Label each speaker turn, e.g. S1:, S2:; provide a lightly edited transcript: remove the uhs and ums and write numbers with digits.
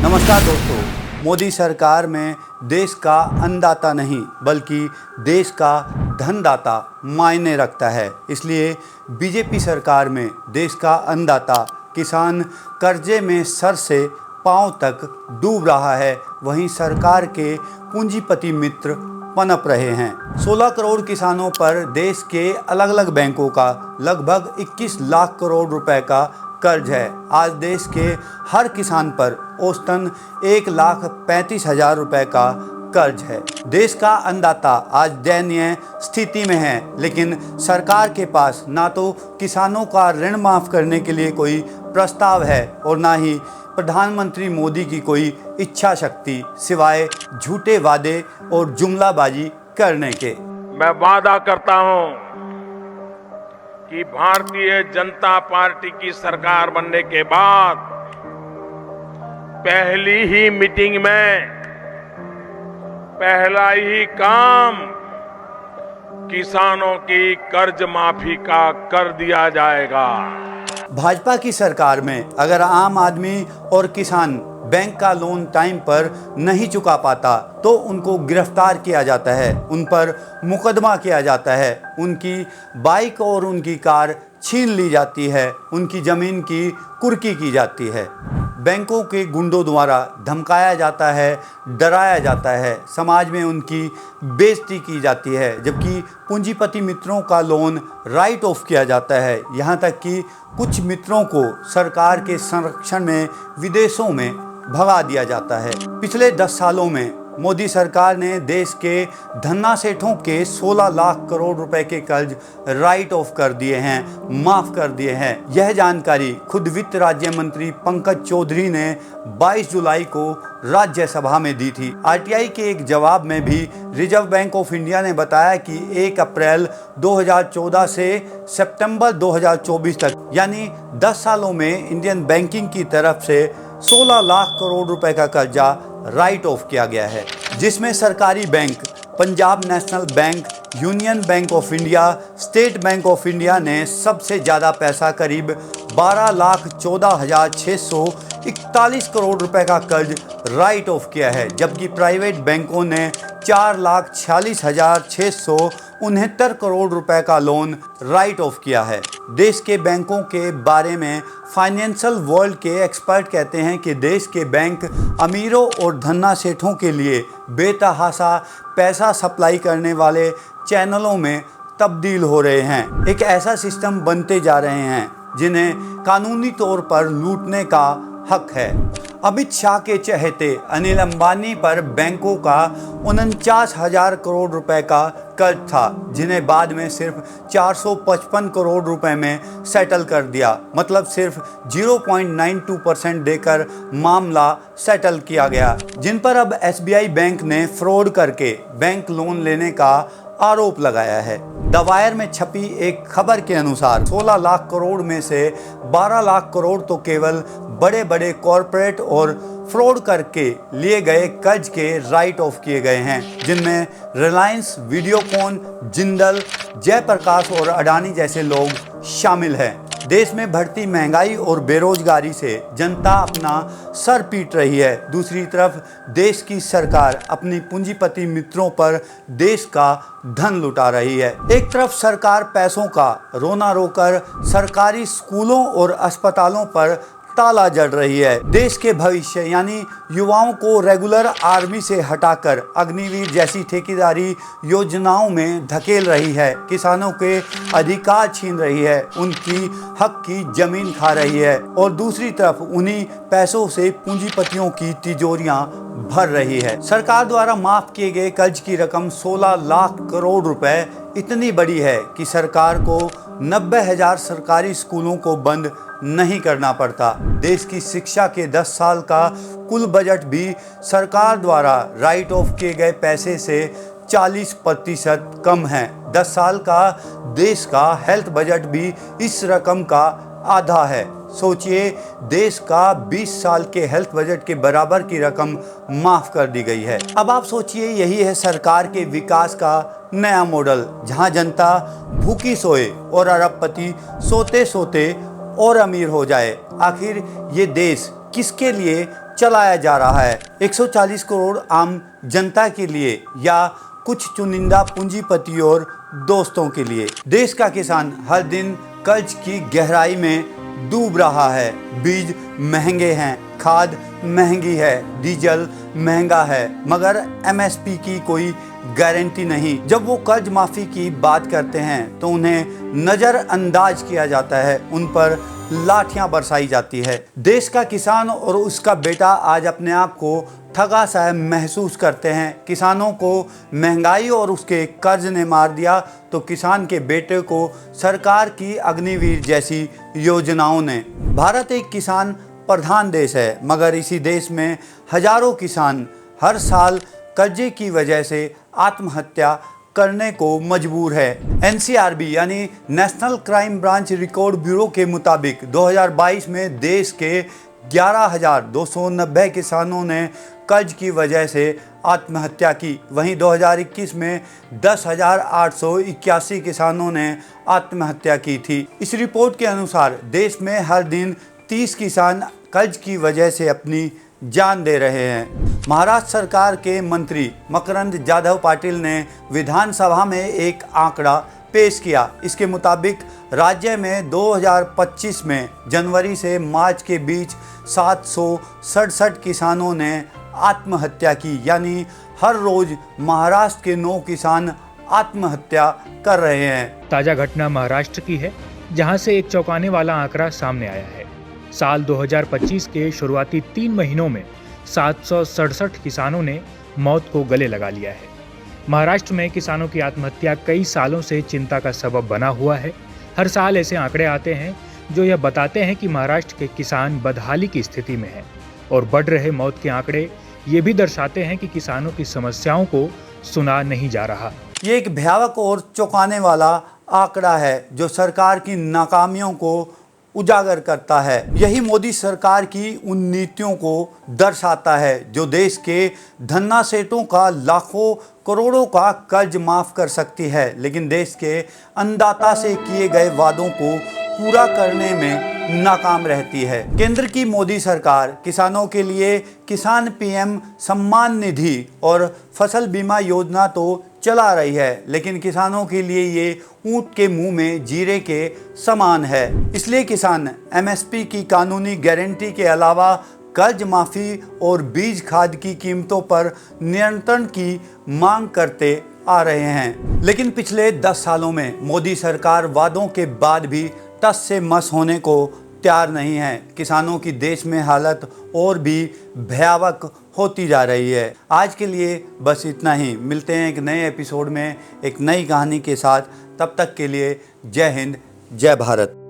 S1: नमस्कार दोस्तों, मोदी सरकार में देश का अन्नदाता नहीं बल्कि देश का धनदाता मायने रखता है। इसलिए बीजेपी सरकार में देश का अन्नदाता किसान कर्जे में सर से पांव तक डूब रहा है, वहीं सरकार के पूंजीपति मित्र पनप रहे हैं। 16 करोड़ किसानों पर देश के अलग अलग बैंकों का लगभग 21 लाख करोड़ रुपए का कर्ज है। आज देश के हर किसान पर औसतन 1,35,000 रुपए का कर्ज है। देश का अन्नदाता आज दयनीय स्थिति में है, लेकिन सरकार के पास ना तो किसानों का ऋण माफ करने के लिए कोई प्रस्ताव है और ना ही प्रधानमंत्री मोदी की कोई इच्छा शक्ति, सिवाय झूठे वादे और जुमलाबाजी करने के।
S2: मैं वादा करता हूं कि भारतीय जनता पार्टी की सरकार बनने के बाद पहली ही मीटिंग में पहला ही काम किसानों की कर्ज माफी का कर दिया जाएगा।
S1: भाजपा की सरकार में अगर आम आदमी और किसान बैंक का लोन टाइम पर नहीं चुका पाता तो उनको गिरफ्तार किया जाता है, उन पर मुकदमा किया जाता है, उनकी बाइक और उनकी कार छीन ली जाती है, उनकी ज़मीन की कुर्की की जाती है, बैंकों के गुंडों द्वारा धमकाया जाता है, डराया जाता है, समाज में उनकी बेइज्जती की जाती है, जबकि पूंजीपति मित्रों का लोन राइट ऑफ किया जाता है। यहाँ तक कि कुछ मित्रों को सरकार के संरक्षण में विदेशों में भगा दिया जाता है। पिछले 10 सालों में मोदी सरकार ने देश के धन्ना सेठों के 16 लाख करोड़ रुपए के कर्ज राइट ऑफ कर दिए हैं, माफ कर दिए हैं। यह जानकारी खुद वित्त राज्य मंत्री पंकज चौधरी ने 22 जुलाई को राज्यसभा में दी थी। आरटीआई के एक जवाब में भी रिजर्व बैंक ऑफ इंडिया ने बताया कि 1 अप्रैल 2014 से सितंबर 2024 तक यानी 10 सालों में इंडियन बैंकिंग की तरफ से 16 लाख करोड़ रुपए का कर्जा राइट ऑफ किया गया है, जिसमें सरकारी bank Punjab national bank, union bank of India, state bank of India ने सबसे ज़्यादा पैसा करीब 12,14,641 करोड़ रुपए का कर्ज राइट ऑफ किया है, जबकि प्राइवेट बैंकों ने 4,46,669 करोड़ रुपए का लोन राइट ऑफ किया है। देश के बैंकों के बारे में फाइनेंशियल वर्ल्ड के एक्सपर्ट कहते हैं कि देश के बैंक अमीरों और धन्ना सेठों के लिए बेतहाशा पैसा सप्लाई करने वाले चैनलों में तब्दील हो रहे हैं। एक ऐसा सिस्टम बनते जा रहे हैं जिन्हें कानूनी तौर पर लूटने का हक है। अमित शाह के चहेते अनिल अंबानी पर बैंकों का 49,000 करोड़ रुपए का कर्ज था, जिन्हें बाद में सिर्फ 455 करोड़ रुपए में सेटल कर दिया, मतलब सिर्फ 0.92% देकर मामला सेटल किया गया, जिन पर अब एसबीआई बैंक ने फ्रॉड करके बैंक लोन लेने का आरोप लगाया है। द वायर में छपी एक खबर के अनुसार 16 लाख करोड़ में से 12 लाख करोड़ तो केवल बड़े बड़े कॉरपोरेट और फ्रॉड करके लिए गए कर्ज के राइट ऑफ किए गए हैं, जिनमें रिलायंस, वीडियोकॉन, जिंदल, जयप्रकाश और अडानी जैसे लोग शामिल हैं। देश में बढ़ती महंगाई और बेरोजगारी से जनता अपना सर पीट रही है। दूसरी तरफ देश की सरकार अपनी पूंजीपति मित्रों पर देश का धन लुटा रही है। एक तरफ सरकार पैसों का रोना रोकर सरकारी स्कूलों और अस्पतालों पर ताला जड़ रही है। देश के भविष्य यानी युवाओं को रेगुलर आर्मी से हटाकर अग्निवीर जैसी ठेकेदारी योजनाओं में धकेल रही है, किसानों के अधिकार छीन रही है, उनकी हक की जमीन खा रही है और दूसरी तरफ उन्हीं पैसों से पूंजीपतियों की तिजोरियां भर रही है। सरकार द्वारा माफ किए गए कर्ज की रकम 16 लाख करोड़ रुपए इतनी बड़ी है कि सरकार को 90,000 सरकारी स्कूलों को बंद नहीं करना पड़ता। देश की शिक्षा के 10 साल का कुल बजट भी सरकार द्वारा राइट ऑफ किए गए पैसे से 40% कम है। 10 साल का देश का हेल्थ बजट भी इस रकम का आधा है। सोचिए, देश का 20 साल के हेल्थ बजट के बराबर की रकम माफ कर दी गई है। अब आप सोचिए, यही है सरकार के विकास का नया मॉडल, जहां जनता भूखी सोए और अरबपति सोते सोते और अमीर हो जाए। आखिर ये देश किसके लिए चलाया जा रहा है। 140 करोड़ आम जनता के लिए या कुछ चुनिंदा पूंजीपति और दोस्तों के लिए। देश का किसान हर दिन कर्ज की गहराई में डूब रहा है। बीज महंगे हैं, खाद महंगी है, डीजल महंगा है, मगर एमएसपी की कोई गारंटी नहीं। जब वो कर्ज माफ़ी की बात करते हैं तो उन्हें नज़रअंदाज किया जाता है, उन पर लाठियां बरसाई जाती है। देश का किसान और उसका बेटा आज अपने आप को ठगा सा महसूस करते हैं। किसानों को महंगाई और उसके कर्ज ने मार दिया तो किसान के बेटे को सरकार की अग्निवीर जैसी योजनाओं ने। भारत एक किसान प्रधान देश है, मगर इसी देश में हजारों किसान हर साल कर्जे की वजह से आत्महत्या करने को मजबूर है। एनसीआरबी यानी national crime branch record bureau के मुताबिक 2022 में देश के 11,290 किसानों ने कर्ज की वजह से आत्महत्या की। वहीं 2021 में 10,881 किसानों ने आत्महत्या की थी। इस रिपोर्ट के अनुसार देश में हर दिन 30 किसान कर्ज की वजह से अपनी जान दे रहे हैं। महाराष्ट्र सरकार के मंत्री मकरंद जाधव पाटिल ने विधानसभा में एक आंकड़ा पेश किया। इसके मुताबिक राज्य में 2025 में जनवरी से मार्च के बीच 767 किसानों ने आत्महत्या की, यानी हर रोज महाराष्ट्र के 9 किसान आत्महत्या कर रहे हैं।
S3: ताजा घटना महाराष्ट्र की है, जहां से एक चौंकाने वाला आंकड़ा सामने आया है। साल 2025 के शुरुआती 3 महीनों में 767 किसानों ने मौत को गले लगा लिया है। महाराष्ट्र में किसानों की आत्महत्या कई सालों से चिंता का सबब बना हुआ है। हर साल ऐसे आंकड़े आते हैं जो यह बताते हैं कि महाराष्ट्र के किसान बदहाली की स्थिति में हैं, और बढ़ रहे मौत के आंकड़े ये भी दर्शाते हैं कि किसानों की समस्याओं को सुना नहीं जा रहा।
S1: ये एक भयावह और चौंकाने वाला आंकड़ा है जो सरकार की नाकामियों को उजागर करता है। यही मोदी सरकार की उन नीतियों को दर्शाता है जो देश के धन्ना सेठों का लाखों करोड़ों का कर्ज माफ कर सकती है, लेकिन देश के अन्नदाता से किए गए वादों को पूरा करने में नाकाम रहती है। केंद्र की मोदी सरकार किसानों के लिए किसान पीएम सम्मान निधि और फसल बीमा योजना तो चला रही है, लेकिन किसानों के लिए ये ऊंट के मुंह में जीरे के समान है। इसलिए किसान एमएसपी की कानूनी गारंटी के अलावा कर्ज माफ़ी और बीज खाद की कीमतों पर नियंत्रण की मांग करते आ रहे हैं। लेकिन पिछले 10 सालों में मोदी सरकार वादों के बाद भी टस से मस होने को तैयार नहीं है। किसानों की देश में हालत और भी भयावह होती जा रही है। आज के लिए बस इतना ही। मिलते हैं एक नए एपिसोड में एक नई कहानी के साथ। तब तक के लिए जय हिंद, जय भारत।